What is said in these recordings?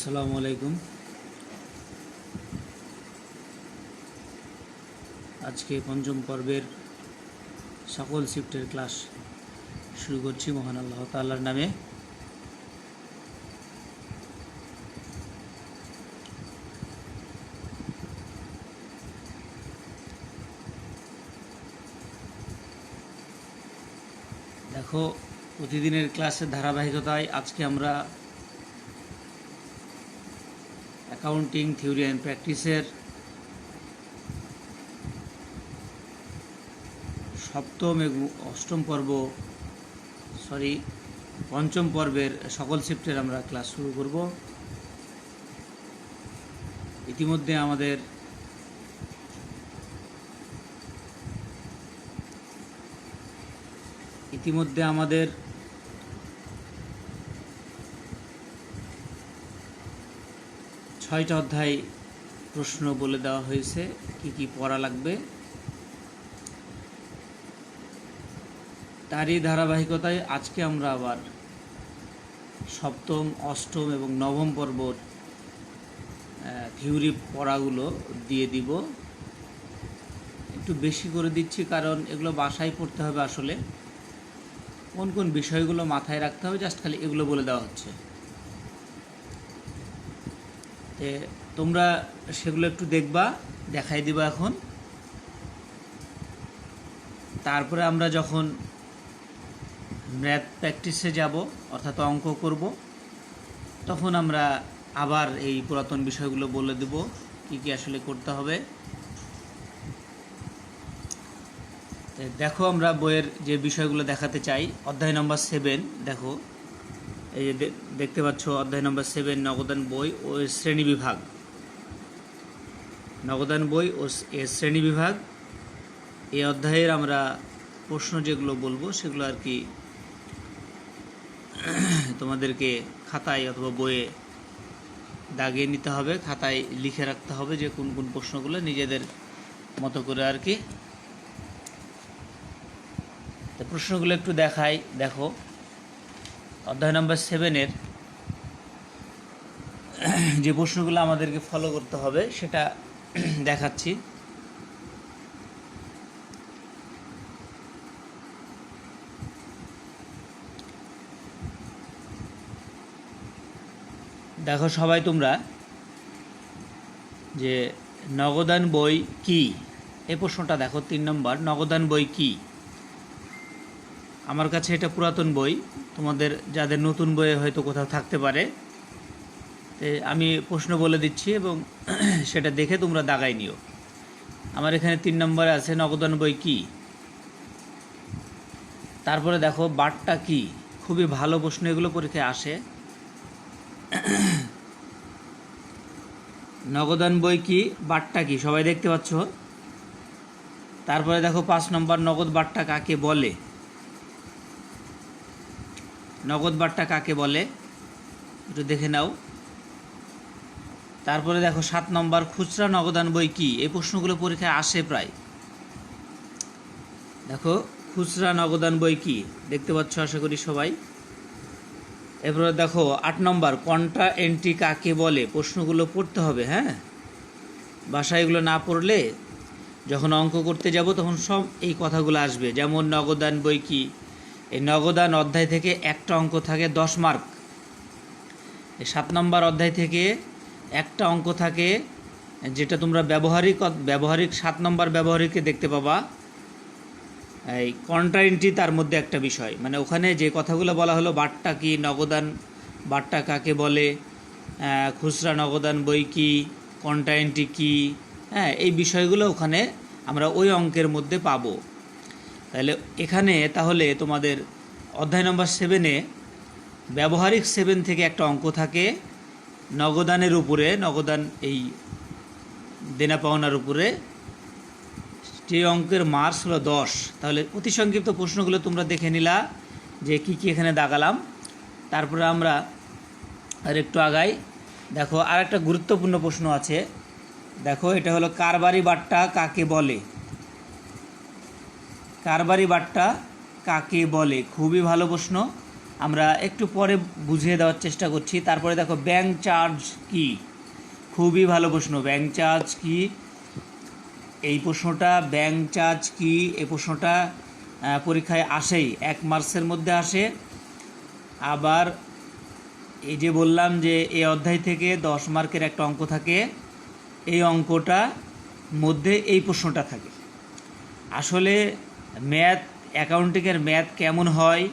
আসসালামু আলাইকুম। আজকে পঞ্চম পর্বের সকল শিফটের ক্লাস শুরু করছি মহান আল্লাহ তাআলার নামে। দেখো, প্রতিদিনের ক্লাসের ধারাবাহিকতায় আজকে আমরা অ্যাকাউন্টিং থিওরি অ্যান্ড প্র্যাকটিসের সপ্তম এবং অষ্টম পর্ব পঞ্চম পর্বের সকল শিফটের আমরা ক্লাস শুরু করব। ইতিমধ্যে আমাদের ছয়টা অধ্যায় প্রশ্ন বলে দেওয়া হয়েছে, কি কি পড়া লাগবে। তারই ধারাবাহিকতায় আজকে আমরা আবার সপ্তম, অষ্টম এবং নবম পর্বর থিওরি পড়াগুলো দিয়ে দিব। একটু বেশি করে দিচ্ছি কারণ এগুলো বাসায় পড়তে হবে। আসলে কোন কোন বিষয়গুলো মাথায় রাখতে হবে জাস্ট খালি এগুলো বলে দেওয়া হচ্ছে। তোমরা সেগুলো একটু দেখবা, দেখাই দিবা এখন। তারপরে আমরা যখন ম্যাথ প্র্যাকটিসে যাব, অর্থাৎ অঙ্ক করব, তখন আমরা আবার এই পুরাতন বিষয়গুলো বলে দেব কি কি আসলে করতে হবে। দেখো, আমরা বইয়ের যে বিষয়গুলো দেখাতে চাই, অধ্যায় নম্বর 7 দেখো, এই যে দেখতে পাচ্ছ অধ্যায় নম্বর 7 নগদান বই ও শ্রেণী বিভাগ। নগদান বই ও এর শ্রেণী বিভাগ এই অধ্যায়ের আমরা প্রশ্ন যেগুলো বলবো সেগুলো আর কি তোমাদেরকে খাতায় অথবা বইয়ে দাগিয়ে নিতে হবে, খাতায় লিখে রাখতে হবে যে কোন কোন প্রশ্নগুলো নিজেদের মতো করে আর কি। তো প্রশ্নগুলো একটু দেখাই। দেখো, অধ্যায় নম্বর 7-এর যে প্রশ্নগুলো আমাদেরকে ফলো করতে হবে সেটা দেখাচ্ছি। দেখো সবাই তোমরা, যে নগদান বই কি, এই প্রশ্নটা দেখো 3 নম্বর। নগদান বই কি? আমার কাছে এটা পুরাতন বই, তোমাদের যাদের নতুন বইয়ে হয়তো কোথাও থাকতে পারে। আমি প্রশ্ন বলে দিচ্ছি এবং সেটা দেখে তোমরা দাগাই নিও। আমার এখানে 3 নম্বরে আছে নগদান বই কি। তারপরে দেখো বাট্টা কি, খুবই ভালো প্রশ্ন, এগুলো পরীক্ষায় আসে। নগদান বই কি, বাট্টা কি, সবাই দেখতে পাচ্ছ। তারপরে দেখো 5 নম্বর, নগদ বাট্টা কাকে বলে। নগদ বাট্টা কাকে বলে একটু দেখে নাও। তারপরে দেখো 7 নম্বর, খুচরা নগদান বই কি। এই প্রশ্নগুলো পরীক্ষায় আসে প্রায়। দেখো খুচরা নগদান বই কি, দেখতে পাচ্ছ আশা করি সবাই। এরপরে দেখো 8 নম্বর, কন্ট্রা এন্ট্রি কাকে বলে। প্রশ্নগুলো পড়তে হবে, হ্যাঁ, বাসায় এগুলো না পড়লে যখন অঙ্ক করতে যাব তখন সব এই কথাগুলো আসবে। যেমন নগদান বই কি, এই নগদান অধ্যায় থেকে একটা অঙ্ক থাকে 10 মার্ক। এই 7 নম্বর অধ্যায় থেকে একটা অঙ্ক থাকে, যেটা তোমরা ব্যবহারিক 7 নম্বর ব্যবহারিকে দেখতে পাবা। এই কন্ট্রা এন্ট্রি তার মধ্যে একটা বিষয়, মানে ওখানে যে কথাগুলো বলা হলো, বাট্টা কি, নগদান বাট্টা কাকে বলে, খুচরা নগদান বই কি, কন্ট্রা এন্ট্রি কি, হ্যাঁ, এই বিষয়গুলো ওখানে আমরা ওই অঙ্কের মধ্যে পাবো। তাহলে তোমাদের অধ্যায় নম্বর 7-এ ব্যবহারিক 7 থেকে একটা অঙ্ক থাকে নগদানের উপরে, নগদান এই দেনা পাওনার উপরে। যে অঙ্কের মার্কস হলো 10। তাহলে অতি সংক্ষিপ্ত প্রশ্নগুলো তোমরা দেখে নিলা যে কি কি এখানে দাগালাম। তারপরে আমরা আর একটু আগাই। দেখো আর একটা গুরুত্বপূর্ণ প্রশ্ন আছে। দেখো এটা হলো কারবারি বাট্টা কাকে বলে। কারবারি বাট্টা কাকে বলে, খুবই ভালো প্রশ্ন। আমরা একটু পরে বুঝিয়ে দেওয়ার চেষ্টা করছি। তারপরে দেখো ব্যাংক চার্জ কি, খুবই ভালো প্রশ্ন। ব্যাংক চার্জ কি, এই প্রশ্নটা ব্যাংক চার্জ কি, এই প্রশ্নটা পরীক্ষায় আসেই, 1 মার্কসের মধ্যে আসে। আবার এই যে বললাম যে এই অধ্যায় থেকে 10 মার্কের একটা অঙ্ক থাকে, এই অঙ্কটা মধ্যে এই প্রশ্নটা থাকে। আসলে ম্যাথ, অ্যাকাউন্টিংয়ের ম্যাথ কেমন হয়,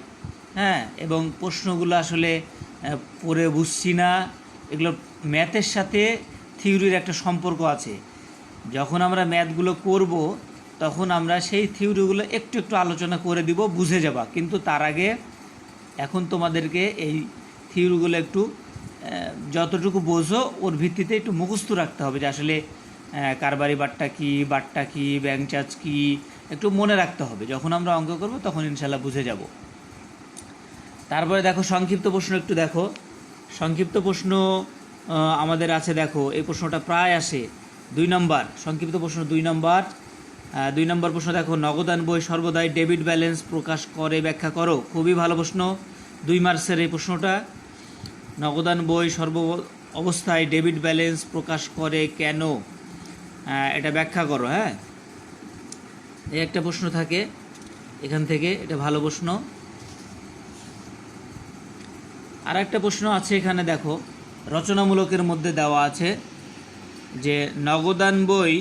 হ্যাঁ, এবং প্রশ্নগুলো আসলে পড়ে বুঝছি না, এগুলো ম্যাথের সাথে থিওরির একটা সম্পর্ক আছে। যখন আমরা ম্যাথগুলো করব তখন আমরা সেই থিওরিগুলো একটু একটু আলোচনা করে দিব, বুঝে যাবা। কিন্তু তার আগে এখন তোমাদেরকে এই থিওরিগুলো একটু যতটুকু বোঝো ওর ভিত্তিতে একটু মুখস্থ রাখতে হবে, যে আসলে কারবারি বাট্টা কি, ব্যাংক চার্জ কি, একটু মনে রাখতে হবে। যখন আমরা অঙ্ক করব তখন ইনশাল্লাহ বুঝে যাব। তারপরে দেখো সংক্ষিপ্ত প্রশ্ন একটু দেখো। সংক্ষিপ্ত প্রশ্ন আমাদের আছে, দেখো এই প্রশ্নটা প্রায় আসে 2 নম্বর, সংক্ষিপ্ত প্রশ্ন 2 নম্বর। 2 নম্বর প্রশ্ন দেখো, নগদান বই সর্বদাই ডেবিট ব্যালেন্স প্রকাশ করে, ব্যাখ্যা করো। খুবই ভালো প্রশ্ন, 2 মার্কসের এই প্রশ্নটা। নগদান বই সর্ব অবস্থায় ডেবিট ব্যালেন্স প্রকাশ করে কেন, এটা ব্যাখ্যা করো। হ্যাঁ, এই একটা প্রশ্ন থাকে এখান থেকে, এটা ভালো প্রশ্ন। আর একটা প্রশ্ন আছে এখানে দেখো, রচনামূলকের মধ্যে দেওয়া আছে যে নগদান বই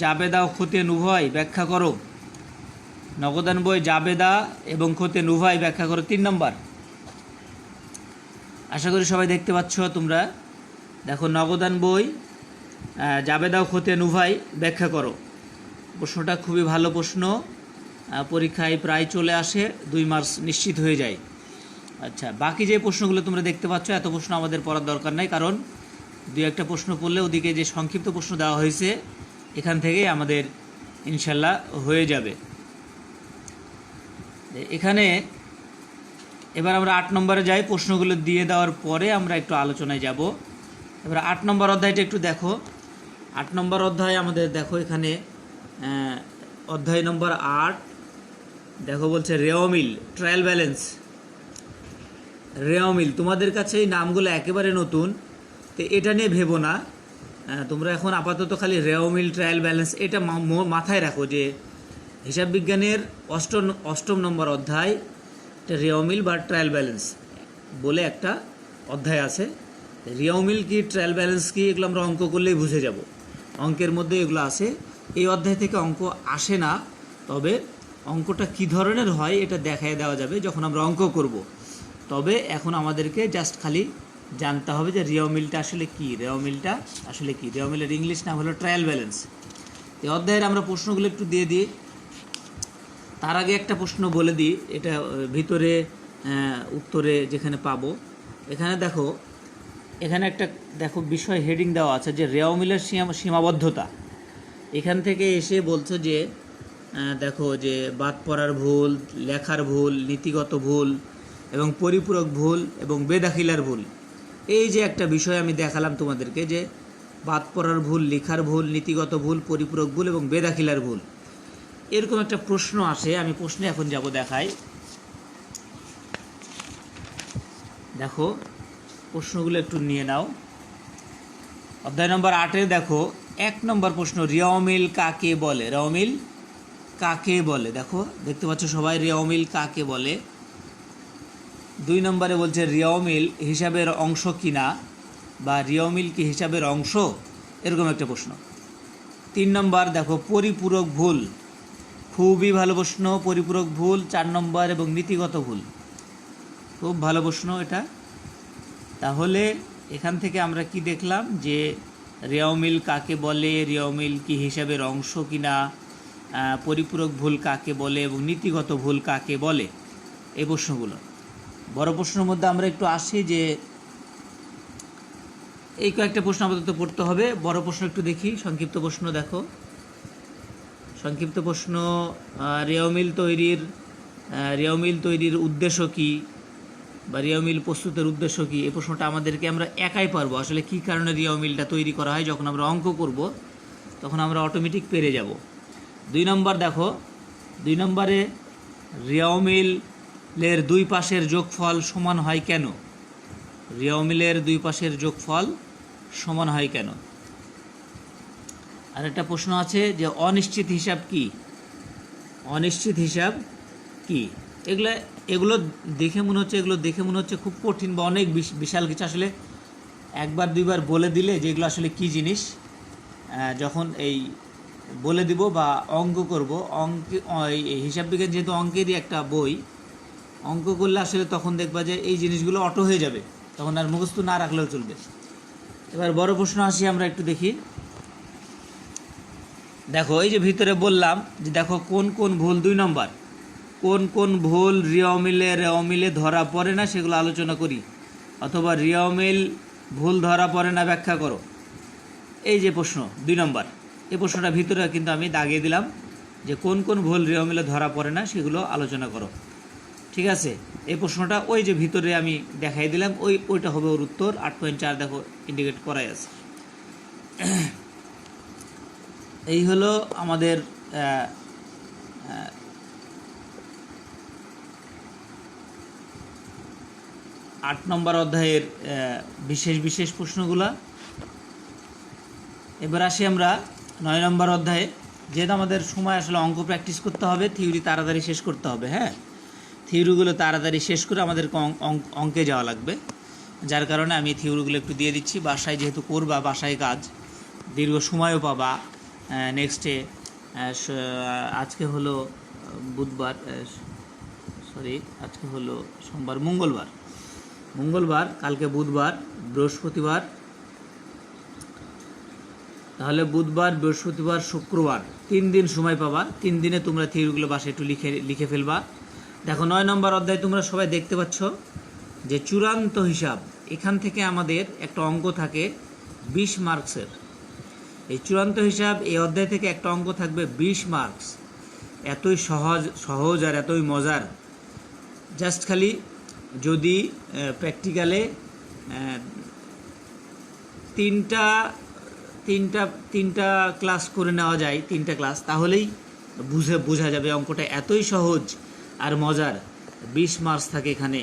জাবেদা ও খতিয়ান উভয় ব্যাখ্যা করো। নগদান বই জাবেদা এবং খতিয়ান উভয় ব্যাখ্যা করো, 3 নম্বর। আশা করি সবাই দেখতে পাচ্ছ তোমরা। দেখো নগদান বই জাবেদা ও খতিয়ান উভয় ব্যাখ্যা করো। প্রশ্নটা খুবই ভালো প্রশ্ন, পরীক্ষায় প্রায় চলে আসে, 2 মার্কস নিশ্চিত হয়ে যায়। আচ্ছা, বাকি যে প্রশ্নগুলো তোমরা দেখতে পাচ্ছ, এত প্রশ্ন আমাদের পড়ার দরকার নাই, কারণ 2-1টা প্রশ্ন পড়লে ওদিকে যে সংক্ষিপ্ত প্রশ্ন দেওয়া হয়েছে এখান থেকেই আমাদের ইনশাল্লাহ হয়ে যাবে। এখানে এবার আমরা 8 নম্বরে যাই। প্রশ্নগুলো দিয়ে দেওয়ার পরে আমরা একটু আলোচনায় যাব। এবার 8 নম্বর অধ্যায়টা একটু দেখো। 8 নম্বর অধ্যায় আমাদের দেখো এখানে অধ্যায় নম্বর 8 দেখো, বলছে রেওমিল ট্রায়াল ব্যালেন্স। রেওমিল, তোমাদের কাছে এই নামগুলো একেবারে নতুন, তো এটা নিয়ে ভেবো না। তোমরা এখন আপাতত খালি রেওমিল ট্রায়াল ব্যালেন্স এটা মাথায় রাখো, যে হিসাব বিজ্ঞানের অষ্টম নম্বর অধ্যায়, এটা রেওমিল বা ট্রায়াল ব্যালেন্স বলে একটা অধ্যায় আছে। রেওমিল কি, ট্রায়াল ব্যালেন্স কি, এগুলো আমরা অঙ্ক করলেই বুঝে যাব। অঙ্কের মধ্যে এগুলো আছে। এই অধ্যায় থেকে অঙ্ক আসে না, তবে অঙ্কটা কি ধরনের হয় এটা দেখায় দেওয়া যাবে যখন আমরা অঙ্ক করব। তবে এখন আমাদেরকে জাস্ট খালি জানতে হবে যে রেওমিলটা আসলে কি। রেওমিলটা আসলে কি, রেওমিলের ইংলিশ নাম হলো ট্রায়াল ব্যালেন্স। এই অধ্যায়ের আমরা প্রশ্নগুলো একটু দিয়ে দিই। তার আগে একটা প্রশ্ন বলে দিই, এটা ভিতরে উত্তরে যেখানে পাবো, এখানে দেখো, এখানে একটা দেখো বিষয় হেডিং দেওয়া আছে যে রেওমিলের সীমাবদ্ধতা। এখান থেকে এসে বলছো যে দেখো যে বাদ পড়ার ভুল, লেখার ভুল, নীতিগত ভুল এবং পরিপূরক ভুল এবং বেদাখিলার ভুল। এই যে একটা বিষয় আমি দেখালাম তোমাদেরকে, যে বাদ পড়ার ভুল, লেখার ভুল, নীতিগত ভুল, পরিপূরক ভুল এবং বেদাখিলার ভুল, এরকম একটা প্রশ্ন আসে। আমি প্রশ্নে এখন যাব, দেখাই। দেখো প্রশ্নগুলো একটু নিয়ে নাও। অধ্যায় নম্বর 8-এ দেখো 1 নম্বর প্রশ্ন, রেওমিল কাকে বলে। রেওমিল কাকে বলে, দেখো দেখতে পাচ্ছ সবাই, রেওমিল কাকে বলে। 2 নম্বরে বলছে রেওমিল হিসাবের অংশ কিনা, বা রেওমিল কি হিসাবের অংশ, এরকম একটা প্রশ্ন। 3 নম্বর দেখো পরিপূরক ভুল, খুবই ভালো প্রশ্ন, পরিপূরক ভুল 4 নম্বর, এবং নীতিগত ভুল, খুব ভালো প্রশ্ন এটা। তাহলে এখান থেকে আমরা কি দেখলাম, যে রেওমিল কাকে বলে, রেওমিল কি হিসাবের অংশ কিনা, পরিপূরক ভুল কাকে বলে এবং নীতিগত ভুল কাকে বলে, এই প্রশ্নগুলো। বড় প্রশ্নের মধ্যে আমরা একটু আসি, যে এই কয়েকটা প্রশ্ন আপাতত পড়তে হবে। বড় প্রশ্ন একটু দেখি। সংক্ষিপ্ত প্রশ্ন দেখো, সংক্ষিপ্ত প্রশ্ন, রেওমিল তৈরির উদ্দেশ্য কি, বা রেওমিল প্রস্তুতের উদ্দেশ্য কি, এই প্রশ্নটা আমাদেরকে আমরা একাই পারবো। আসলে কী কারণে রেওমিলটা তৈরি করা হয়, যখন আমরা অঙ্ক করব তখন আমরা অটোমেটিক পেরে যাব। 2 নম্বর দেখো, 2 নম্বরে রেওমিল লের দুই পাশের যোগফল সমান হয় কেন? রিয়মিলের দুই পাশের যোগফল সমান হয় কেন? আর একটা প্রশ্ন আছে যে অনিশ্চিত হিসাব কি? অনিশ্চিত হিসাব কি? এগুলো দেখে মনে হচ্ছে খুব কঠিন বা অনেক বিশাল কিছু। আসলে একবার দুইবার বলে দিলে যে এগুলো আসলে কি জিনিস, যখন এই বলে দিব বা অঙ্ক করব, এই হিসাব বিজ্ঞান যেহেতু অঙ্কেরই একটা বই, অঙ্ক করলে আসলে তখন দেখবা যে এই জিনিসগুলো অটো হয়ে যাবে, তখন আর মুখস্থ না রাখলেও চলবে। এবার বড় প্রশ্ন আসি, আমরা একটু দেখি। দেখো এই যে ভিতরে বললাম যে দেখো কোন কোন ভুল, 2 নম্বর, কোন কোন ভুল রেওমিলে ধরা পড়ে না সেগুলো আলোচনা করি, অথবা রিয়মিল ভুল ধরা পড়ে না ব্যাখ্যা করো। এই যে প্রশ্ন 2 নম্বর, এই প্রশ্নটা ভিতরে কিন্তু আমি দাগিয়ে দিলাম যে কোন কোন ভুল রিয়মিলে ধরা পড়ে না সেগুলো আলোচনা করো। ঠিক আছে, এই প্রশ্নটা ওই যে ভিতরে আমি দেখাই দিলাম, ওইটা হবে ওর উত্তর। 8.4 দেখো ইন্ডিকেট করাই আছে। এই হলো আমাদের 8 নম্বর অধ্যায়ের বিশেষ প্রশ্নগুলা। এবার আসি আমরা 9 নম্বর অধ্যায়ে। যেহেতু আমাদের সময় আসলে অঙ্ক প্র্যাকটিস করতে হবে, থিওরি তাড়াতাড়ি শেষ করতে হবে। হ্যাঁ, থিওরিগুলো তাড়াতাড়ি শেষ করে আমাদেরকে অঙ্কে যাওয়া লাগবে, যার কারণে আমি থিওরিগুলো একটু দিয়ে দিচ্ছি। বাসায় যেহেতু করবা, বাসায় কাজ, দীর্ঘ সময়ও পাবা। নেক্সটে আজকে হলো বুধবার, আজকে হলো সোমবার, মঙ্গলবার, কালকে বুধবার, বৃহস্পতিবার, তাহলে বুধবার, বৃহস্পতিবার, শুক্রবার, 3 দিন সময় পাবা। 3 দিনে তোমরা থিওরিগুলো বাসায় একটু লিখে ফেলবা। দেখো 9 নম্বর অধ্যায় তোমরা সবাই দেখতে পাচ্ছ যে চূড়ান্ত হিসাব, এখান থেকে আমাদের একটা অঙ্ক থাকে 20 মার্কসের। এই চূড়ান্ত হিসাব এই অধ্যায় থেকে একটা অঙ্ক থাকবে 20 মার্কস। এতই সহজ আর এতই মজার। জাস্ট খালি যদি প্র্যাকটিক্যালে তিনটা ক্লাস করে নেওয়া যায়, 3টা ক্লাস, তাহলেই বোঝা যাবে অঙ্কটা এতই সহজ আর মজার। 20 মার্কস থাকে এখানে।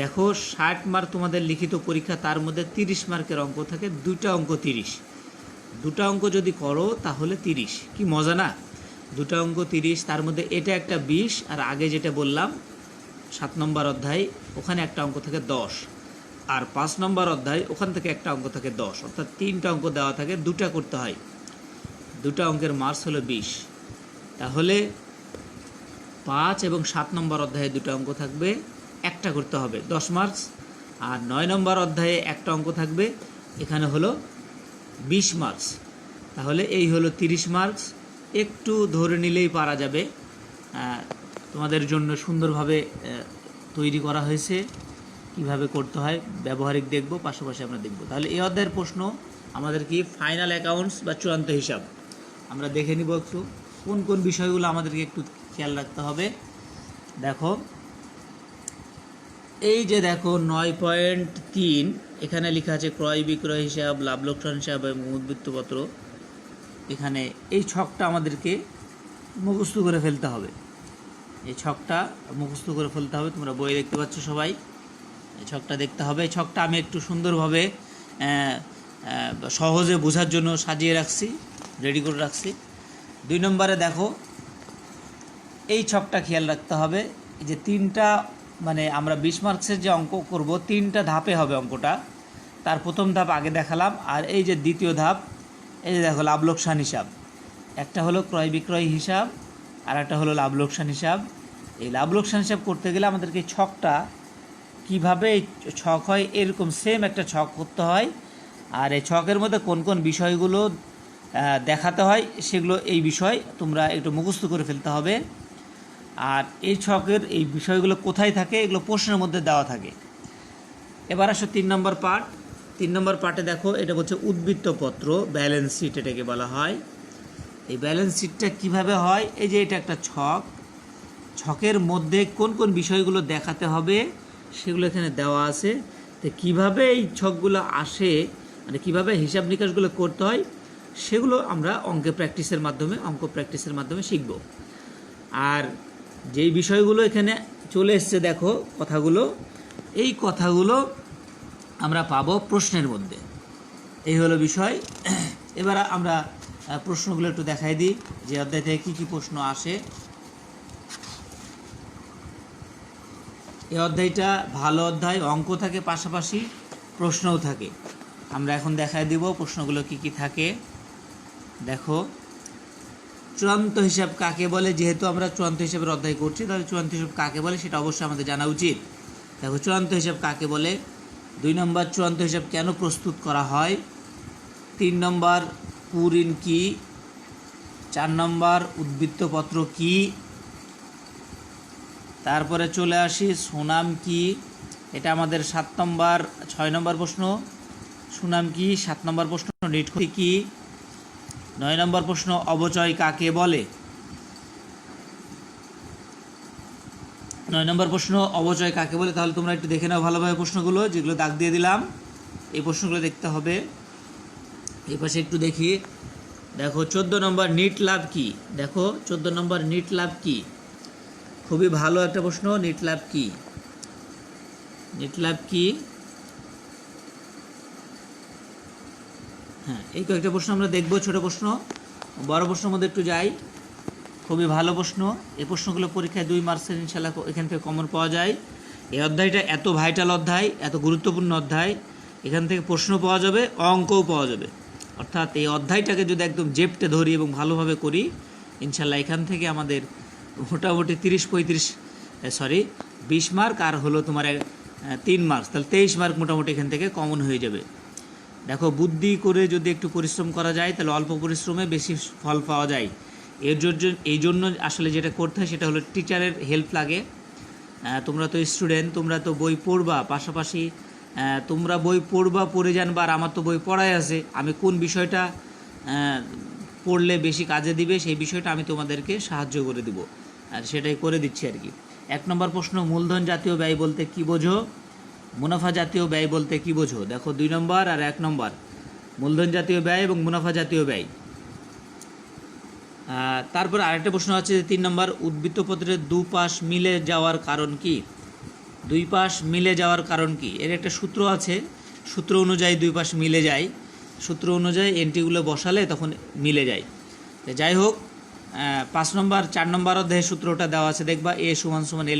দেখো 60 মার্ক তোমাদের লিখিত পরীক্ষা, তার মধ্যে 30 মার্কের অঙ্ক থাকে, 2টা অঙ্ক 30। 2টা অঙ্ক যদি করো তাহলে 30। কি মজা না? 2টা অঙ্ক 30, তার মধ্যে এটা একটা 20, আর আগে যেটা বললাম 7 নম্বর অধ্যায়, ওখানে একটা অঙ্ক থাকে 10, আর 5 নম্বর অধ্যায় ওখান থেকে একটা অঙ্ক থাকে 10, অর্থাৎ 3টা অঙ্ক দেওয়া থাকে, 2টা করতে হয়। 2টা অঙ্কের মার্কস হলো 20। তাহলে 5 এবং 7 নম্বর অধ্যায়ে 2টা অঙ্ক থাকবে, একটা করতে হবে, 10 মার্কস। আর 9 নম্বর অধ্যায়ে একটা অঙ্ক থাকবে, এখানে হলো 20 মার্কস। তাহলে এই হলো 30 মার্কস। একটু ধরে নিলেই পারা যাবে। তোমাদের জন্য সুন্দরভাবে তৈরি করা হয়েছে, কিভাবে করতে হয় ব্যবহারিক দেখব, পাশাপাশি আমরা দেখব। তাহলে এই অধ্যায়ের প্রশ্ন আমাদের কি ফাইনাল অ্যাকাউন্টস বা চূড়ান্ত হিসাব। আমরা দেখে নিব একটু কোন কোন বিষয়গুলো আমাদেরকে একটু খেয়াল রাখতে হবে। দেখো এই যে দেখো 9.3 এখানে লেখা আছে ক্রয় বিক্রয় হিসাব, লাভ লোকসান হিসাব এবং উদ্বৃত্তপত্র। এখানে এই ছকটা আমাদেরকে মুখস্থ করে ফেলতে হবে। এই ছকটা মুখস্থ করে ফেলতে হবে। তোমরা বই দেখতে পাচ্ছ সবাই, এই ছকটা দেখতে হবে। এই ছকটা আমি একটু সুন্দরভাবে সহজে বোঝার জন্য সাজিয়ে রাখছি, রেডি করে রাখছি। 2 নম্বরে দেখো এই ছকটা খেয়াল রাখতে হবে যে 3টা, মানে আমরা 20 মার্কসের যে অঙ্ক করব 3টা ধাপে হবে অঙ্কটা। তার প্রথম ধাপ আগে দেখালাম, আর এই যে দ্বিতীয় ধাপ, এই যে দেখো লাভ লোকসান হিসাব। একটা হলো ক্রয় বিক্রয় হিসাব, আর একটা হলো লাভ লোকসান হিসাব। এই লাভ লোকসান হিসাব করতে গেলে আমাদেরকে ছকটা কিভাবে ছক হয়, এরকম সেম একটা ছক করতে হয়। আর এই ছকের মধ্যে কোন কোন বিষয়গুলো দেখাতে হয় সেগুলো, এই বিষয় তোমরা একটু মুখস্থ করে ফেলতে হবে। আর এই ছকের এই বিষয়গুলো কোথায় থাকে, এগুলো প্রশ্নের মধ্যে দেওয়া থাকে। এবার আসো 3 নম্বর পার্ট। 3 নম্বর পার্টে দেখো এটা হচ্ছে উদ্বৃত্তপত্র, ব্যালেন্স শিট এটাকে বলা হয়। এই ব্যালেন্স শিটটা কিভাবে হয়, এই যে এটা একটা ছক, ছকের মধ্যে কোন কোন বিষয়গুলো দেখাতে হবে সেগুলো এখানে দেওয়া আছে। তো কীভাবে এই ছকগুলো আসে, মানে কীভাবে হিসাব নিকাশগুলো করতে হয়, সেগুলো আমরা অঙ্ক প্র্যাকটিসের মাধ্যমে শিখব। আর যেই বিষয়গুলো এখানে চলে এসছে দেখো কথাগুলো, এই কথাগুলো আমরা পাবো প্রশ্নের মধ্যে। এই হলো বিষয়। এবার আমরা প্রশ্নগুলো একটু দেখাই দিই যে অধ্যায় থেকে কী কী প্রশ্ন আসে। এই অধ্যায়টা ভালো অধ্যায়, অঙ্ক থাকে পাশাপাশি প্রশ্নও থাকে। আমরা এখন দেখাই দিব প্রশ্নগুলো কি কি থাকে। দেখো, চূড়ান্ত হিসাব কাকে বলে? যেহেতু আমরা চূড়ান্ত হিসাবের অধ্যায় করছি, তাহলে চূড়ান্ত হিসাব কাকে বলে সেটা অবশ্যই আমাদের জানা উচিত। দেখো, চূড়ান্ত হিসাব কাকে বলে। 2 নম্বর, চূড়ান্ত হিসাব কেন প্রস্তুত করা হয়। 3 নম্বর, কুঋণ কি। 4 নম্বর, উদ্বৃত্তপত্র কি। তারপরে চলে আসি সুনাম কি, এটা আমাদের 7 নম্বর 6 নম্বর প্রশ্ন। সুনাম কি 7 নম্বর প্রশ্ন। নিষ্কৃতি কি 9 নম্বর প্রশ্ন। অবচয় কাকে বলে 9 নম্বর প্রশ্ন। অবচয় কাকে বলে? তাহলে তোমরা একটু দেখে নাও ভালোভাবে প্রশ্নগুলো, যেগুলো দাগ দিয়ে দিলাম এই প্রশ্নগুলো দেখতে হবে। এই পাশে একটু দেখি। দেখো 14 নম্বর, নিট লাভ কি। দেখো 14 নম্বর, নিট লাভ কি। খুবই ভালো একটা প্রশ্ন। নিট লাভ কি? নিট লাভ কি? হ্যাঁ, এই কয়েকটা প্রশ্ন আমরা দেখব। ছোট প্রশ্ন, বড় প্রশ্নের মধ্যে একটু যাই। খুবই ভালো প্রশ্ন। এই প্রশ্নগুলো পরীক্ষায় 2 মার্কসের ইনশাল্লাহ এখান থেকে কমন পাওয়া যায়। এই অধ্যায়টা এত ভাইটাল অধ্যায়, এত গুরুত্বপূর্ণ অধ্যায়, এখান থেকে প্রশ্ন পাওয়া যাবে, অঙ্কও পাওয়া যাবে। অর্থাৎ এই অধ্যায়টাকে যদি একদম জেপটে ধরি এবং ভালোভাবে করি, ইনশাল্লাহ এখান থেকে আমাদের মোটামুটি 20 মার্ক, আর হলো তোমার 3 মার্কস, তাহলে 23 মার্ক মোটামুটি এখান থেকে কমন হয়ে যাবে। দেখো, বুদ্ধি করে যদি একটু পরিশ্রম করা যায় তাহলে অল্প পরিশ্রমে বেশি ফল পাওয়া যায়। এই জন্য আসলে যেটা করতে হয় সেটা হলো টিচারের হেল্প লাগে। তোমরা তো স্টুডেন্ট, তোমরা তো বই পড়বা, পাশাপাশি তোমরা বই পড়বা, পড়ে জানবা, আর আমার তো বই পড়াই আছে। আমি কোন বিষয়টা পড়লে বেশি কাজে দিবে সেই বিষয়টা আমি তোমাদেরকে সাহায্য করে দিব, আর সেটাই করে দিচ্ছি আর কি। 1 নম্বর প্রশ্ন, মূলধন জাতীয় ব্যয় বলতে কী বোঝো? মুনাফা জাতীয় ব্যয় বলতে কী বোঝো? দেখো 2 নম্বর আর 1 নম্বর, মূলধন জাতীয় ব্যয় এবং মুনাফা জাতীয় ব্যয়। তারপর আরেকটা প্রশ্ন আছে 3 নম্বর, উদ্বৃত্তপত্রের 2 পাশ মিলে যাওয়ার কারণ কি? 2 পাশ মিলে যাওয়ার কারণ কি? এর একটা সূত্র আছে, সূত্র অনুযায়ী 2 পাশ মিলে যায়। সূত্র অনুযায়ী এন্ট্রিগুলো বসালে তখন মিলে যায়। তো যাই হোক, 5 নম্বর 4 নম্বর অধ্যায়ে সূত্রটা দেওয়া আছে, দেখবা A =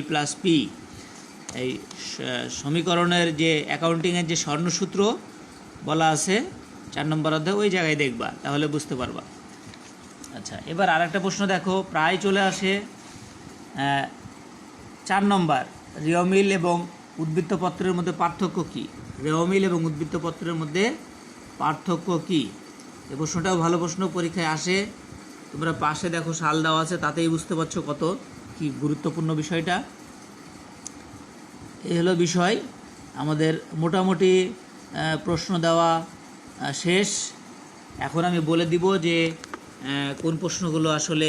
L + P। এই সমীকরণের যে অ্যাকাউন্টিংয়ের যে স্বর্ণসূত্র বলা আছে 4 নম্বর অধ্যায়ে, ওই জায়গায় দেখবা, তাহলে বুঝতে পারবা। আচ্ছা, এবার আরেকটা প্রশ্ন দেখো, প্রায় চলে আসে 4 নম্বর, রেওমিল এবং উদ্বৃত্তপত্রের মধ্যে পার্থক্য কী? রেওমিল এবং উদ্বৃত্তপত্রের মধ্যে পার্থক্য কী? এই প্রশ্নটাও ভালো প্রশ্ন, পরীক্ষায় আসে। তোমরা পাশে দেখো সাল দেওয়া আছে, তাতেই বুঝতে পারছো কত কি গুরুত্বপূর্ণ বিষয়টা। এই হলো বিষয়। আমাদের মোটামুটি প্রশ্ন দেওয়া শেষ। এখন আমি বলে দিব যে কোন প্রশ্নগুলো আসলে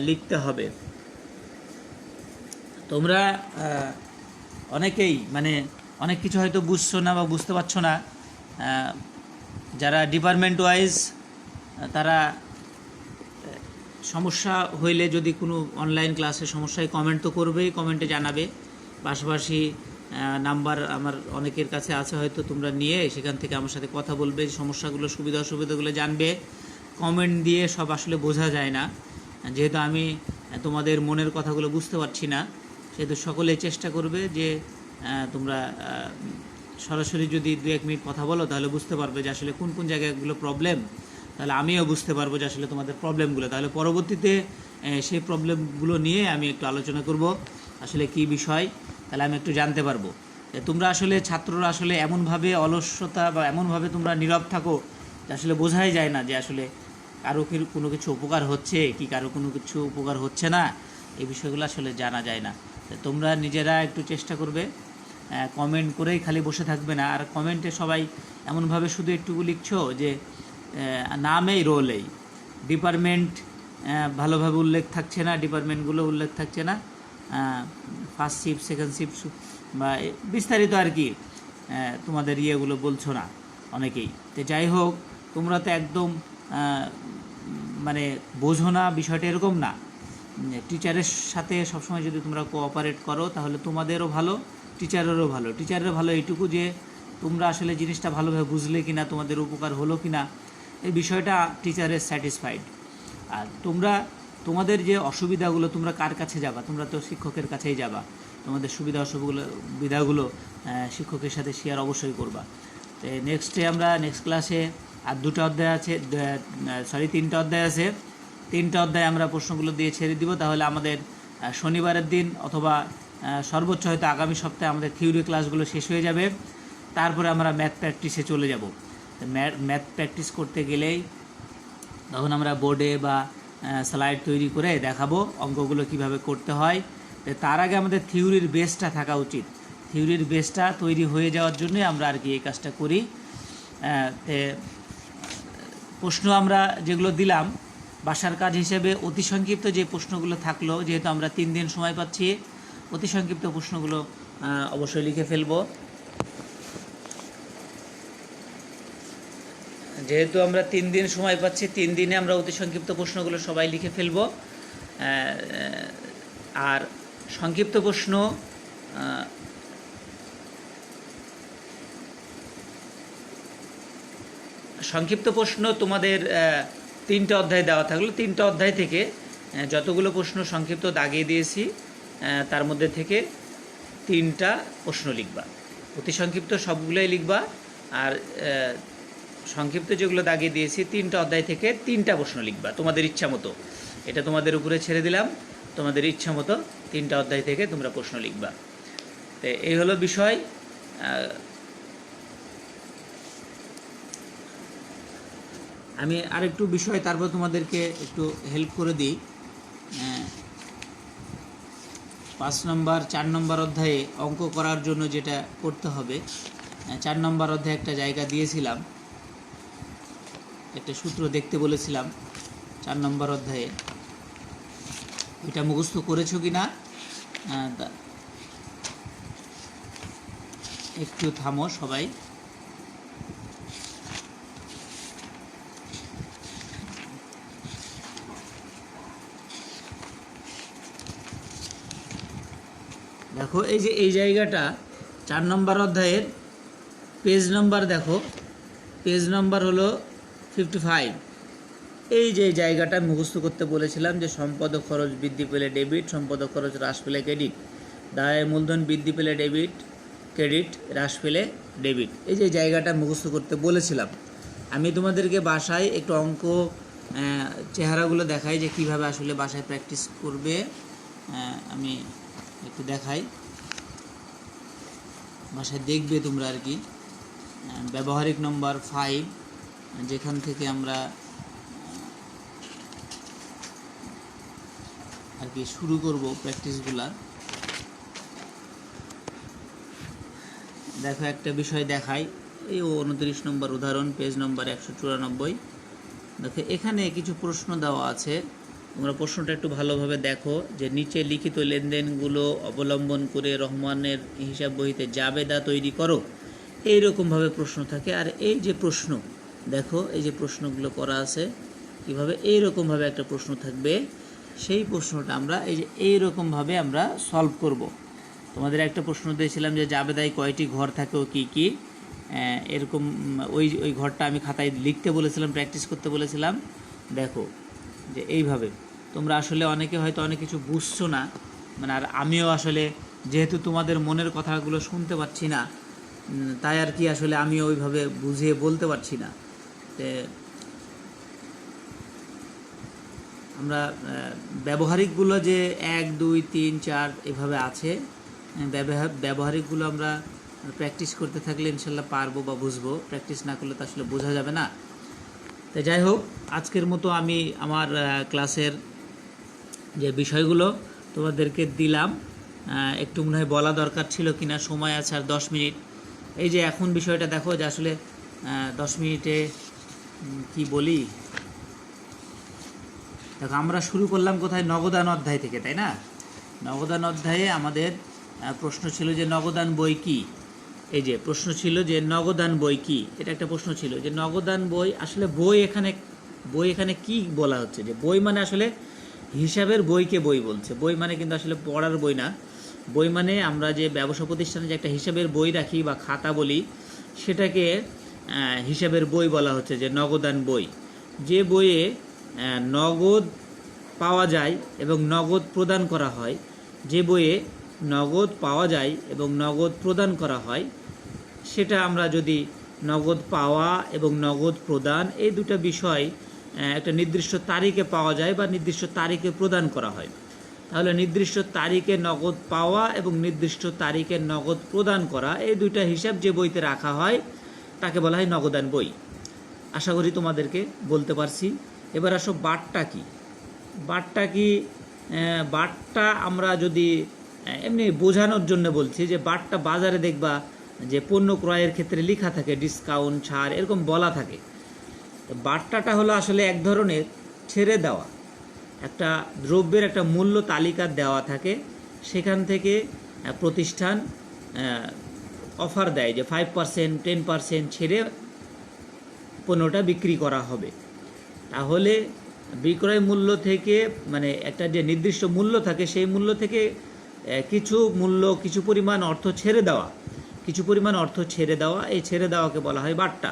লিখতে হবে। তোমরা অনেকেই অনেক কিছু হয়তো বুঝছো না বা বুঝতে পারছো না। যারা ডিপার্টমেন্ট ওয়াইজ, তারা সমস্যা হইলে যদি কোনো অনলাইন ক্লাসে সমস্যায় কমেন্ট তো করবেই, কমেন্টে জানাবে। পাশাপাশি নাম্বার আমার অনেকের কাছে আছে, হয়তো তোমরা নিয়ে সেখান থেকে আমার সাথে কথা বলবে, সমস্যাগুলো সুবিধা অসুবিধাগুলো জানবে। কমেন্ট দিয়ে সব আসলে বোঝা যায় না, যেহেতু আমি তোমাদের মনের কথাগুলো বুঝতে পারছি না, সেহেতু সকলে চেষ্টা করবে যে তোমরা সরাসরি যদি 2-1 মিনিট কথা বলো তাহলে বুঝতে পারবে যে আসলে কোন কোন জায়গাগুলো প্রবলেম, তাহলে আমিও বুঝতে পারবো যে আসলে তোমাদের প্রবলেমগুলো। তাহলে পরবর্তীতে সেই প্রবলেমগুলো নিয়ে আমি একটু আলোচনা করব, আসলে কি বিষয়, তাহলে আমি একটু জানতে পারবো। তোমরা আসলে ছাত্ররা আসলে এমনভাবে অলস্যতা বা এমনভাবে তোমরা নীরব থাকো যে আসলে বোঝাই যায় না যে আসলে কারো কোনো কিছু উপকার হচ্ছে কি কারো কোনো কিছু উপকার হচ্ছে না, এই বিষয়গুলো আসলে জানা যায় না। তোমরা নিজেরা একটু চেষ্টা করবে, কমেন্ট করেই খালি বসে থাকবে না। আর কমেন্টে সবাই এমনভাবে শুধু একটুকু লিখছো যে নামেই রোলেই, ডিপার্টমেন্ট ভালোভাবে উল্লেখ থাকছে না, ডিপার্টমেন্টগুলো উল্লেখ থাকছে না, ফার্স্ট শিফট সেকেন্ড শিফট বা বিস্তারিত আর কি তোমাদের ইয়েগুলো বলছো না অনেকেই। তো যাই হোক, তোমরা তো একদম বোঝো না বিষয়টা, এরকম না। টিচারের সাথে সবসময় যদি তোমরা কোঅপারেট করো তাহলে তোমাদেরও ভালো, টিচারেরও ভালো। টিচারের ভালো এইটুকু যে তোমরা আসলে জিনিসটা ভালোভাবে বুঝলে কিনা, তোমাদের উপকার হলো কিনা, এই বিষয়টা টিচারের স্যাটিসফাইড। আর তোমাদের যে অসুবিধাগুলো তোমরা কার কাছে যাবা? তোমরা তো শিক্ষকের কাছেই যাবা। তোমাদের সুবিধাগুলো শিক্ষকের সাথে শেয়ার অবশ্যই করবা। তো নেক্সট ক্লাসে আর 2টা অধ্যায় আছে, 3টা অধ্যায় আছে। 3টা অধ্যায় আমরা প্রশ্নগুলো দিয়ে ছেড়ে দিব। তাহলে আমাদের শনিবারের দিন অথবা সর্বোচ্চ হয়তো আগামী সপ্তাহে আমাদের থিওরি ক্লাসগুলো শেষ হয়ে যাবে। তারপরে আমরা ম্যাথ প্র্যাকটিসে চলে যাব। ম্যাথ প্র্যাকটিস করতে গেলেই তখন আমরা বোর্ডে বা স্লাইড তৈরি করে দেখাবো অঙ্কগুলো কিভাবে করতে হয়। তার আগে আমাদের থিওরির বেসটা থাকা উচিত। থিওরির বেসটা তৈরি হয়ে যাওয়ার জন্যই আমরা আর কি এই কাজটা করি। প্রশ্ন আমরা যেগুলো দিলাম বাসার কাজ হিসেবে অতি সংক্ষিপ্ত যে প্রশ্নগুলো থাকলো, যেহেতু আমরা 3 দিন সময় পাচ্ছি, অতি সংক্ষিপ্ত প্রশ্নগুলো অবশ্যই লিখে ফেলবো। যেহেতু আমরা 3 দিন সময় পাচ্ছি, 3 দিনে আমরা অতি সংক্ষিপ্ত প্রশ্নগুলো সবাই লিখে ফেলবো। আর সংক্ষিপ্ত প্রশ্ন তোমাদের 3টা অধ্যায় দেওয়া থাকলো। 3টা অধ্যায় থেকে যতগুলো প্রশ্ন সংক্ষিপ্ত দাগিয়ে দিয়েছি তার মধ্যে থেকে 3টা প্রশ্ন লিখবা। অতি সংক্ষিপ্ত সবগুলোই লিখবা, আর সংক্ষিপ্ত যেগুলো দাগিয়ে দিয়েছি 3টা অধ্যায় থেকে 3টা প্রশ্ন লিখবা তোমাদের ইচ্ছা মতো। এটা তোমাদের উপরে ছেড়ে দিলাম, তোমাদের ইচ্ছা মতো 3টা অধ্যায় থেকে তোমরা প্রশ্ন লিখবা। তো এই হলো বিষয়। আমি আরেকটু বিষয় তারপর তোমাদেরকে একটু হেল্প করে দিই। 5 নম্বর 4 নম্বর অধ্যায়ে অঙ্ক করার জন্য যেটা করতে হবে, 4 নম্বর অধ্যায়ে একটা জায়গা দিয়েছিলাম, একটা সূত্র দেখতে বলেছিলাম 4 নম্বর অধ্যায়ে। এটা মুখস্থ করেছো কি না একটু থামো সবাই। দেখো এই যে এই জায়গাটা 4 নম্বর অধ্যায়ের পেজ নাম্বার, দেখো পেজ নাম্বার হলো 55। এই যে জায়গাটা মুখস্থ করতে বলেছিলাম যে সম্পদ খরচ বৃদ্ধি পেলে ডেবিট, সম্পদ খরচ হ্রাস পেলে ক্রেডিট, দায়ের মূলধন বৃদ্ধি পেলে ডেবিট, ক্রেডিট হ্রাস পেলে ডেবিট। এই যে জায়গাটা মুখস্থ করতে বলেছিলাম। আমি তোমাদেরকে বাসায় একটু অঙ্ক চেহারাগুলো দেখাই যে কিভাবে আসলে বাসায় প্র্যাকটিস করবে। আমি একটু দেখাই, বাসায় দেখবে তোমরা আর কি। ব্যবহারিক নম্বর 5, যেখান থেকে আমরা আর কি শুরু করব প্র্যাকটিসগুলা। দেখো একটা বিষয় দেখাই, এই 29 নম্বর উদাহরণ, পেজ নম্বর 194। দেখো এখানে কিছু প্রশ্ন দেওয়া আছে, তোমরা প্রশ্নটা একটু ভালোভাবে দেখো। যে নিচে লিখিত লেনদেনগুলো অবলম্বন করে রহমানের হিসাব বইতে জাবেদা তৈরি করো, এইরকমভাবে প্রশ্ন থাকে। আর এই যে প্রশ্ন দেখো, এই যে প্রশ্নগুলো করা আছে কীভাবে, এইরকমভাবে একটা প্রশ্ন থাকবে। সেই প্রশ্নটা আমরা এই যে এইরকমভাবে আমরা সলভ করব। তোমাদের একটা প্রশ্ন দিয়েছিলাম যে জাবেদায় কয়টি ঘর থাকে ও কী কী, এরকম ওই ঘরটা আমি খাতায় লিখতে বলেছিলাম, প্র্যাকটিস করতে বলেছিলাম। দেখো যে এইভাবে তোমরা আসলে অনেকে হয়তো অনেক কিছু বুঝছো না, মানে আর আমিও আসলে যেহেতু তোমাদের মনের কথাগুলো শুনতে পাচ্ছি না, তাই আর কি আসলে আমিও ওইভাবে বুঝিয়ে বলতে পারছি না। আমরা ব্যবহারিকগুলো যে 1, 2, 3, 4 এভাবে আছে, ব্যবহারিকগুলো আমরা প্র্যাকটিস করতে থাকলে ইনশাল্লাহ পারবো বা বুঝবো। প্র্যাকটিস না করলে তো আসলে বোঝা যাবে না। তো যাই হোক, আজকের মতো আমি আমার ক্লাসের যে বিষয়গুলো তোমাদেরকে দিলাম, একটু মনে হয় বলা দরকার ছিল কিনা, সময় আছে আর 10 মিনিট। এই যে এখন বিষয়টা দেখো যে আসলে 10 মিনিটে কি বলি। দেখো আমরা শুরু করলাম কোথায়, নগদান অধ্যায় থেকে, তাই না? নগদান অধ্যায়ে আমাদের প্রশ্ন ছিল যে নগদান বই কি। এই যে প্রশ্ন ছিল যে নগদান বই কি, এটা একটা প্রশ্ন ছিল যে নগদান বই আসলে বই এখানে কি বলা হচ্ছে, যে বই মানে আসলে হিসাবের বইকে বই বলছে। বই মানে কিন্তু আসলে পড়ার বই না। বই মানে আমরা যে ব্যবসা প্রতিষ্ঠানে যে একটা হিসাবের বই রাখি বা খাতা বলি, সেটাকে হিসাবের বই বলা হচ্ছে, যে নগদান বই। যে বইয়ে নগদ পাওয়া যায় এবং নগদ প্রদান করা হয়, যে বইয়ে নগদ পাওয়া যায় এবং নগদ প্রদান করা হয়, সেটা আমরা যদি নগদ পাওয়া এবং নগদ প্রদান এই দুটো বিষয় একটা নির্দিষ্ট তারিখে পাওয়া যায় বা নির্দিষ্ট তারিখে প্রদান করা হয়, তাহলে নির্দিষ্ট তারিখে নগদ পাওয়া এবং নির্দিষ্ট তারিখে নগদ প্রদান করা এই দুইটা হিসাব যে বইতে রাখা হয় তাকে বলা হয় নগদান বই। আশা করি তোমাদেরকে বলতে পারছি। এবার আসো বাট্টা কি। বাট্টা কি? বাট্টা আমরা যদি এমনি বোঝানোর জন্য বলছি, যে বাট্টা বাজারে দেখবা যে পণ্য ক্রয়ের ক্ষেত্রে লেখা থাকে ডিসকাউন্ট, ছাড়, এরকম বলা থাকে। বাট্টাটা হলো আসলে এক ধরনের ছেড়ে দেওয়া, একটা দ্রব্যের একটা মূল্য তালিকা দেওয়া থাকে, সেখান থেকে প্রতিষ্ঠান অফার দেয় যে 5%, 10% ছেড়ে পণ্যটা বিক্রি করা হবে। তাহলে বিক্রয় মূল্য থেকে, মানে একটা যে নির্দিষ্ট মূল্য থাকে, সেই মূল্য থেকে কিছু পরিমাণ অর্থ ছেড়ে দেওয়া, এই ছেড়ে দেওয়াকে বলা হয় বাট্টা।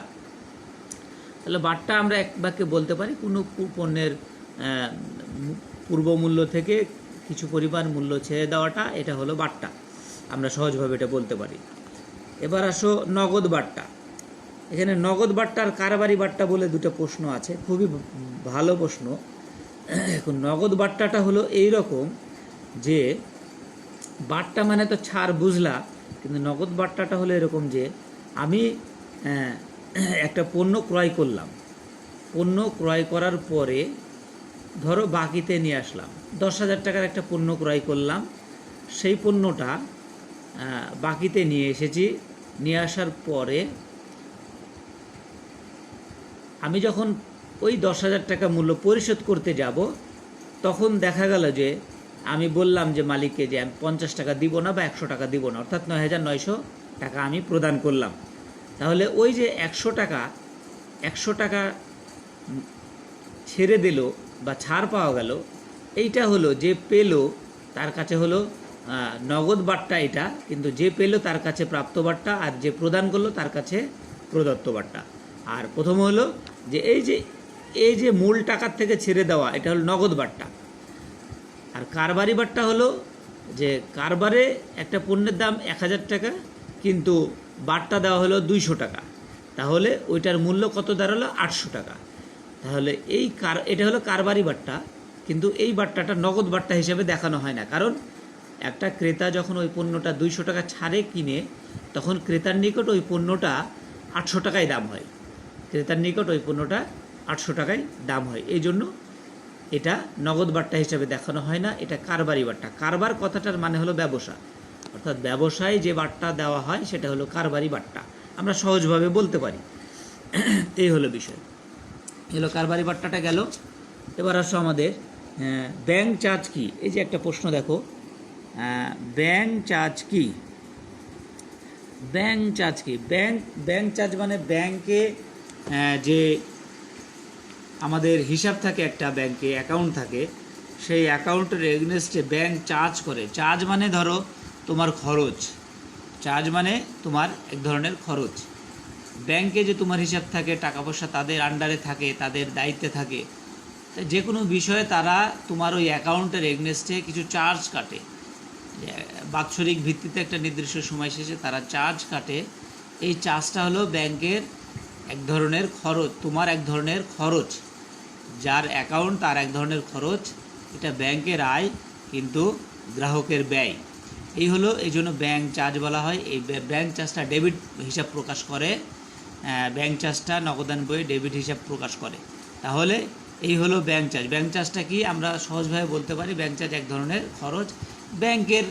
তাহলে বাট্টা আমরা এক বাক্যে বলতে পারি, কোনো পণ্যের পূর্ব মূল্য থেকে কিছু পরিমাণ মূল্য ছেড়ে দেওয়াটা, এটা হলো বাট্টা। আমরা সহজভাবে এটা বলতে পারি। এবার আসো নগদ বাট্টা। এখানে নগদ বাট্টা আর কারবারি বাট্টা বলে দুটো প্রশ্ন আছে, খুবই ভালো প্রশ্ন। এখন নগদ বাট্টাটা হলো এই রকম, যে বাট্টা মানে তো ছাড় বুঝলা, কিন্তু নগদ বাট্টাটা হলো এরকম যে আমি একটা পণ্য ক্রয় করলাম, পণ্য ক্রয় করার পরে ধরো বাকিতে নিয়ে আসলাম, 10,000 টাকার একটা পণ্য ক্রয় করলাম, সেই পণ্যটা বাকিতে নিয়ে এসেছি। নিয়ে আসার পরে আমি যখন ওই 10,000 টাকা মূল্য পরিশোধ করতে যাব, তখন দেখা গেল যে আমি বললাম যে মালিককে যে আমি 50 টাকা দিব না বা 100 টাকা দিব না, অর্থাৎ 9,900 টাকা আমি প্রদান করলাম। তাহলে ওই যে 100 টাকা ছেড়ে দিল বা ছাড় পাওয়া গেল, এইটা হলো যে পেল তার কাছে হলো নগদ বাট্টা এটা, কিন্তু যে পেল তার কাছে প্রাপ্ত বাট্টা, আর যে প্রদান করলো তার কাছে প্রদত্ত বাট্টা। আর প্রথম হলো যে এই যে মূল টাকার থেকে ছেড়ে দেওয়া, এটা হলো নগদ বাট্টা। আর কারবারি বাট্টা হলো যে কারবারে একটা পণ্যের দাম 1,000 টাকা, কিন্তু বাট্টা দেওয়া হলো 200 টাকা, তাহলে ওইটার মূল্য কত দাঁড়ালো? 800 টাকা। তাহলে এটা হলো কারবারি বাট্টা, কিন্তু এই বাট্টাটা নগদ বাট্টা হিসেবে দেখানো হয় না, কারণ একটা ক্রেতা যখন ওই পণ্যটা 200 টাকা ছাড়ে কিনে, তখন ক্রেতার নিকট ওই পণ্যটা 800 টাকায় দাম হয়, দাম হয়। এই জন্য এটা নগদ বাট্টা হিসেবে দেখানো হয় না, এটা কারবারি বাট্টা। কারবার কথাটার মানে হলো ব্যবসা, অর্থাৎ ব্যবসায় যে বাট্টা দেওয়া হয় সেটা হলো কারবারি বাট্টা, আমরা সহজভাবে বলতে পারি। এই হলো বিষয়, এলো কারবারি বাট্টাটা গেল। এবার আসো আমাদের ব্যাংক চার্জ কি। এই যে একটা প্রশ্ন দেখো, ব্যাংক চার্জ কি? ব্যাংক চার্জ মানে ব্যাংকে যে আমাদের হিসাব থাকে, একটা ব্যাংকে অ্যাকাউন্ট থাকে, সেই অ্যাকাউন্টের এগেনস্টে ব্যাংক চার্জ করে। চার্জ মানে ধরো তোমার খরচ, তোমার এক ধরনের খরচ। ব্যাংকে যে তোমার হিসাব থাকে, টাকা পয়সা তাদের আন্ডারে থাকে, তাদের দায়িত্বে থাকে, যে কোনো বিষয়ে তারা তোমার ওই অ্যাকাউন্টের এগেনস্টে কিছু চার্জ কাটে। বাৎসরিক ভিত্তিতে একটা নির্দিষ্ট সময় শেষে তারা চার্জ কাটে। এই চার্জটা হলো ব্যাংকের এক ধরনের খরচ, তোমার এক ধরনের খরচ, যার অ্যাকাউন্ট তার এক ধরনের খরচ। এটা ব্যাংকের আয়, কিন্তু গ্রাহকের ব্যয়। এই জন্য ব্যাংক চার্জ বলা হয়। এই ব্যাংক চার্জটা ডেবিট হিসাব প্রকাশ করে, ব্যাংক চার্জটা নগদান বইয়ে ডেবিট হিসাব প্রকাশ করে। তাহলে এই হলো ব্যাংক চার্জ। ব্যাংক চার্জটা কি আমরা সহজভাবে বলতে পারি, ব্যাংক চার্জ এক ধরনের খরচ। ব্যাংকের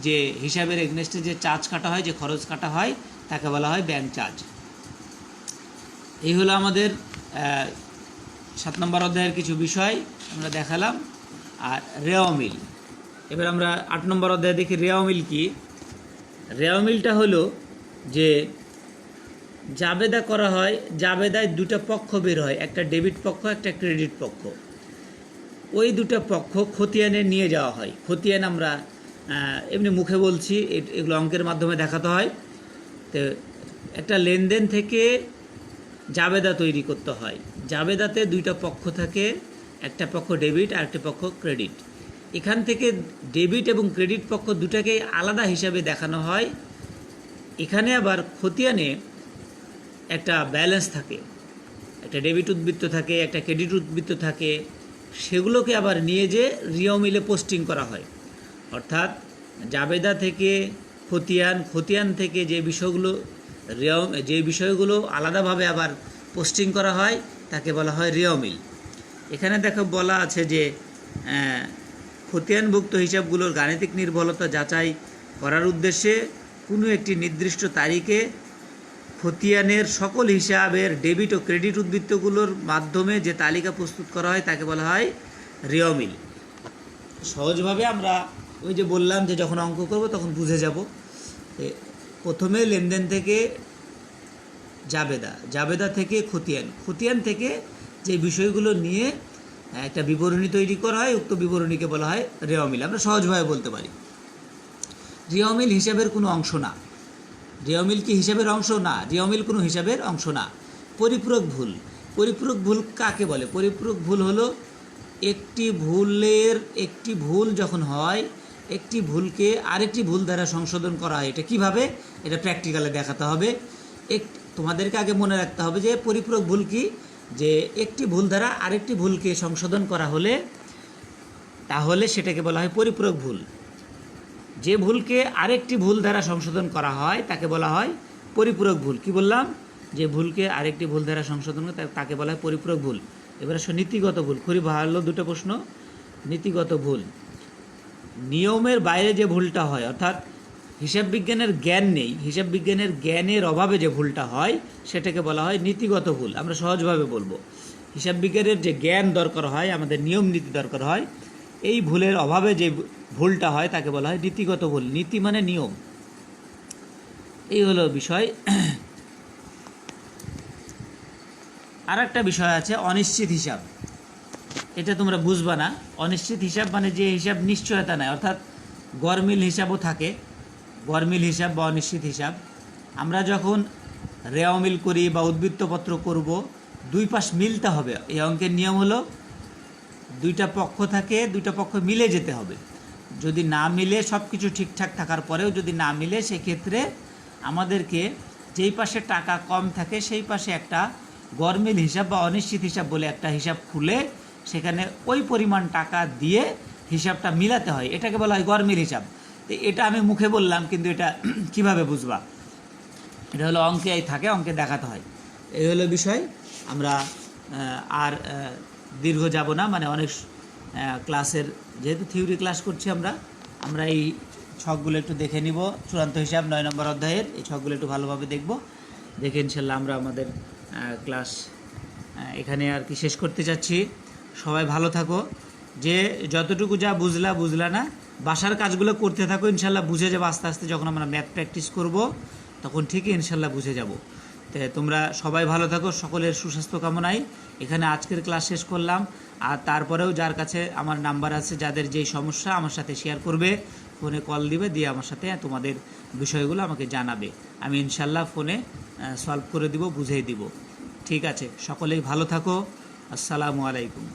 যে হিসাবের এগনেস্টে যে চার্জ কাটা হয়, যে খরচ কাটা হয়, তাকে বলা হয় ব্যাংক চার্জ। এই হলো আমাদের 7 নম্বর অধ্যায়ের কিছু বিষয় আমরা দেখালাম। আর রেওয়া মিল, এবার আমরা 8 নম্বর অধ্যায়ে দেখি রেওয়া মিল কি। রেওয়া মিলটা হলো যে জাবেদা করা হয়, জাবেদায় দুটো পক্ষ বের হয়, একটা ডেবিট পক্ষ, একটা ক্রেডিট পক্ষ। ওই দুটো পক্ষ খতিয়ানে নিয়ে যাওয়া হয়। খতিয়ান আমরা এমনি মুখে বলছি, এগুলো অঙ্কের মাধ্যমে দেখাতে হয়। তো একটা লেনদেন থেকে জাবেদা তৈরি করতে হয়। জাবেদাতে দুইটা পক্ষ থাকে, একটা পক্ষ ডেবিট আর একটা পক্ষ ক্রেডিট। এখান থেকে ডেবিট এবং ক্রেডিট পক্ষ দুটাকেই আলাদা হিসাবে দেখানো হয়। এখানে আবার খতিয়ানে একটা ব্যালেন্স থাকে, একটা ডেবিট উদ্বৃত্ত থাকে, একটা ক্রেডিট উদ্বৃত্ত থাকে। সেগুলোকে আবার নিয়ে যে রিও মিলে পোস্টিং করা হয়। অর্থাৎ জাবেদা থেকে খতিয়ান, খতিয়ান থেকে যে বিষয়গুলো আলাদাভাবে আবার পোস্টিং করা হয় তাকে বলা হয় রিও মিল। এখানে দেখো বলা আছে যে খতিয়ানভুক্ত হিসাবগুলোর গাণিতিক নির্ভুলতা যাচাই করার উদ্দেশ্যে কোনো একটি নির্দিষ্ট তারিখে খতিয়ানের সকল হিসাবের ডেবিট ও ক্রেডিট উদ্বৃত্তগুলোর মাধ্যমে যে তালিকা প্রস্তুত করা হয় তাকে বলা হয় রিও মিল। সহজভাবে আমরা ওই যে বললাম যে যখন অঙ্ক করব তখন বুঝে যাব। প্রথমে লেনদেন থেকে জাবেদা, জাবেদা থেকে খতিয়ান, খতিয়ান থেকে যে বিষয়গুলো নিয়ে একটা বিবরণী তৈরি করা হয়, উক্ত বিবরণীকে বলা হয় রিও মিল। আমরা সহজভাবে বলতে পারি রিও মিল হিসাবের কোনো অংশ না। রিও মিল কি হিসাবের অংশ? না, রিও মিল কোনো হিসাবের অংশ না। পরিপূরক ভুল, পরিপূরক ভুল কাকে বলে? পরিপূরক ভুল হলো একটি ভুল যখন হয়, একটি ভুলকে আরেকটি ভুল দ্বারা সংশোধন করা হয়। এটা কিভাবে? এটা প্র্যাকটিক্যালে দেখাতে হবে। তোমাদেরকে আগে মনে রাখতে হবে যে পরিপূরক ভুল কি, যে একটি ভুল দ্বারা আরেকটি ভুলকে সংশোধন করা হলে তাহলে সেটাকে বলা হয় পরিপূরক ভুল। যে ভুলকে আরেকটি ভুল দ্বারা সংশোধন করা হয় তাকে বলা হয় পরিপূরক ভুল। কি বললাম? যে ভুলকে আরেকটি ভুল দ্বারা সংশোধন করে তাকে বলা হয় পরিপূরক ভুল। এবার আসো নীতিগত ভুল। খুবই ভালো দুটো প্রশ্ন। নীতিগত ভুল, নিয়মের বাইরে যে ভুলটা হয়, অর্থাৎ হিসাব বিজ্ঞানের জ্ঞান নেই, হিসাব বিজ্ঞানের জ্ঞানের অভাবে যে ভুলটা হয় সেটাকে বলা হয় নীতিগত ভুল। আমরা সহজভাবে বলবো, হিসাব বিজ্ঞানের যে জ্ঞান দরকার হয়, আমাদের নিয়ম নীতি দরকার হয়, এই ভুলের অভাবে যে ভুলটা হয় তাকে বলা হয় নীতিগত ভুল। নীতি মানে নিয়ম। এই হলো বিষয়। আর একটা বিষয় আছে অনিশ্চিত হিসাব। এটা তোমরা বুঝবা না। অনিশ্চিত হিসাব মানে যে হিসাব নিশ্চয়তা নেয়, অর্থাৎ গরমিল হিসাবও থাকে, গরমিল হিসাব বা অনিশ্চিত হিসাব। আমরা যখন রেওয়া মিল করি বা উদ্বৃত্তপত্র করব, দুই পাশ মিলতে হবে। এই অঙ্কের নিয়ম হলো দুইটা পক্ষ থাকে, দুইটা পক্ষ মিলে যেতে হবে। যদি না মিলে, সব কিছু ঠিকঠাক থাকার পরেও যদি না মিলে, সেক্ষেত্রে আমাদেরকে যেই পাশে টাকা কম থাকে সেই পাশে একটা গরমিল হিসাব বা অনিশ্চিত হিসাব বলে একটা হিসাব খুলে সেখানে ওই পরিমাণ টাকা দিয়ে হিসাবটা মিলাতে হয়। এটাকে বলা হয় গরমিল হিসাব। তো এটা আমি মুখে বললাম, কিন্তু এটা কিভাবে বুঝবা? এটা হলো অঙ্কেই থাকে, অঙ্কে দেখাতে হয়। এই হলো বিষয়। আমরা আর দীর্ঘ যাব না, মানে অনেক ক্লাসের যেহেতু থিওরি ক্লাস করছি আমরা এই ছকগুলো একটু দেখে নিব। চূড়ান্ত হিসাব 9 নম্বর অধ্যায়ের এই ছকগুলো একটু ভালোভাবে দেখব। দেখে ইনশাল্লাহ আমরা আমাদের ক্লাস এখানে আর কি শেষ করতে চাচ্ছি। সবাই ভালো থাকো। যে যতটুকু যা বুঝলা না, বাসার কাজগুলো করতে থাকো, ইনশাল্লাহ বুঝে যাবো আস্তে আস্তে। যখন আমরা ম্যাথ প্র্যাকটিস করব তখন ঠিকই ইনশাল্লাহ বুঝে যাব। তো তোমরা সবাই ভালো থাকো, সকলের সুস্বাস্থ্য কামনায় এখানে আজকের ক্লাস শেষ করলাম। আর তারপরেও যার কাছে আমার নাম্বার আছে, যাদের যেই সমস্যা আমার সাথে শেয়ার করবে, ফোনে কল দিবে, দিয়ে আমার সাথে তোমাদের বিষয়গুলো আমাকে জানাবে। আমি ইনশাল্লাহ ফোনে সলভ করে দিব, বুঝিয়ে দিব। ঠিক আছে, সকলেই ভালো থাকো। আসসালামু আলাইকুম।